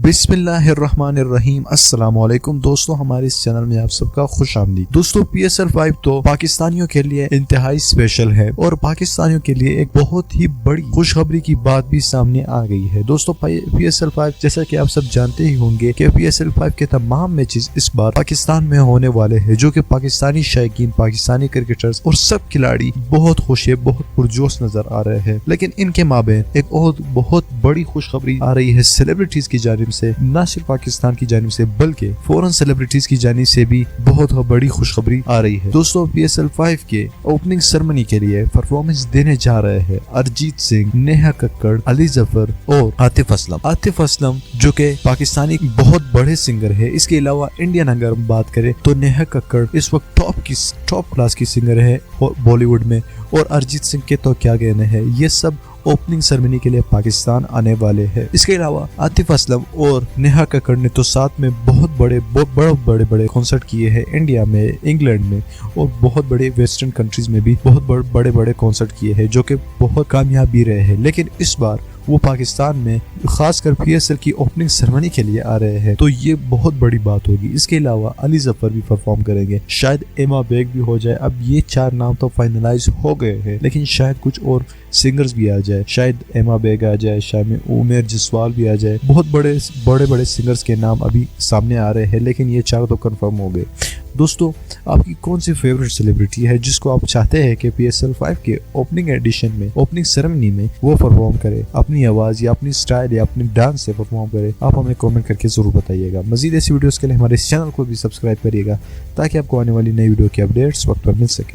बिस्मिल्लाहिर्रहमानिर्रहीम। अस्सलाम वालेकुम दोस्तों, हमारे इस चैनल में आप सबका खुश आमदीद। दोस्तों PSL 5 तो पाकिस्तानियों के लिए इंतहाई स्पेशल है और पाकिस्तानियों के लिए एक बहुत ही बड़ी खुशखबरी की बात भी सामने आ गई है। दोस्तों PSL 5 जैसा कि आप सब जानते ही होंगे कि PSL 5 के तमाम मैचेस इस बार पाकिस्तान में होने वाले हैं, जो कि पाकिस्तानी शायकीन, पाकिस्तानी क्रिकेटर्स और सब खिलाड़ी बहुत खुश है, बहुत पुरजोश नजर आ रहे हैं। लेकिन इनके माबेन एक और बहुत बड़ी खुशखबरी आ रही है सेलिब्रिटीज की जानिब से, न सिर्फ पाकिस्तान की जानिब से बल्कि फॉरेन सेलिब्रिटीज की जानिब से भी बहुत बड़ी खुशखबरी आ रही है। दोस्तों PSL 5 के ओपनिंग सेरेमनी के लिए परफॉर्मेंस देने जा रहे हैं अरिजीत सिंह, नेहा कक्कड़, अली जफर और आतिफ असलम। आतिफ असलम जो कि पाकिस्तानी बहुत बड़े सिंगर है। इसके अलावा इंडियन अगर हम बात करें तो नेहा कक्कड़ इस वक्त टॉप क्लास की सिंगर है बॉलीवुड में, और अरिजीत सिंह के तो क्या कहने हैं, ये सब ओपनिंग सेरेमनी के लिए पाकिस्तान आने वाले हैं। इसके अलावा आतिफ असलम और नेहा कक्कड़ ने तो साथ में बहुत बड़े कॉन्सर्ट किए हैं इंडिया में, इंग्लैंड में और बहुत बड़े वेस्टर्न कंट्रीज में भी बहुत बड़े कॉन्सर्ट किए हैं, जो कि बहुत कामयाब भी रहे हैं। लेकिन इस बार वो पाकिस्तान में खासकर PSL की ओपनिंग सेरेमनी के लिए आ रहे हैं, तो ये बहुत बड़ी बात होगी। इसके अलावा अली जफर भी परफॉर्म करेंगे, शायद एमा बेग भी हो जाए। अब ये 4 नाम तो फाइनलाइज हो गए हैं, लेकिन शायद कुछ और सिंगर्स भी आ जाए, शायद एमा बेग आ जाए, शायद उमेर जसवाल भी आ जाए। बहुत बड़े सिंगर्स के नाम अभी सामने आ रहे हैं, लेकिन ये 4 तो कंफर्म हो गए। दोस्तों आपकी कौन सी फेवरेट सेलिब्रिटी है जिसको आप चाहते हैं कि PSL 5 के ओपनिंग एडिशन में, ओपनिंग सेरेमनी में वो परफॉर्म करे, अपनी आवाज या अपनी स्टाइल या अपनी डांस से परफॉर्म करे? आप हमें कमेंट करके जरूर बताइएगा। मजीद ऐसी वीडियोस के लिए हमारे इस चैनल को भी सब्सक्राइब करिएगा ताकि आपको आने वाली नई वीडियो की अपडेट्स वक्त पर मिल सके।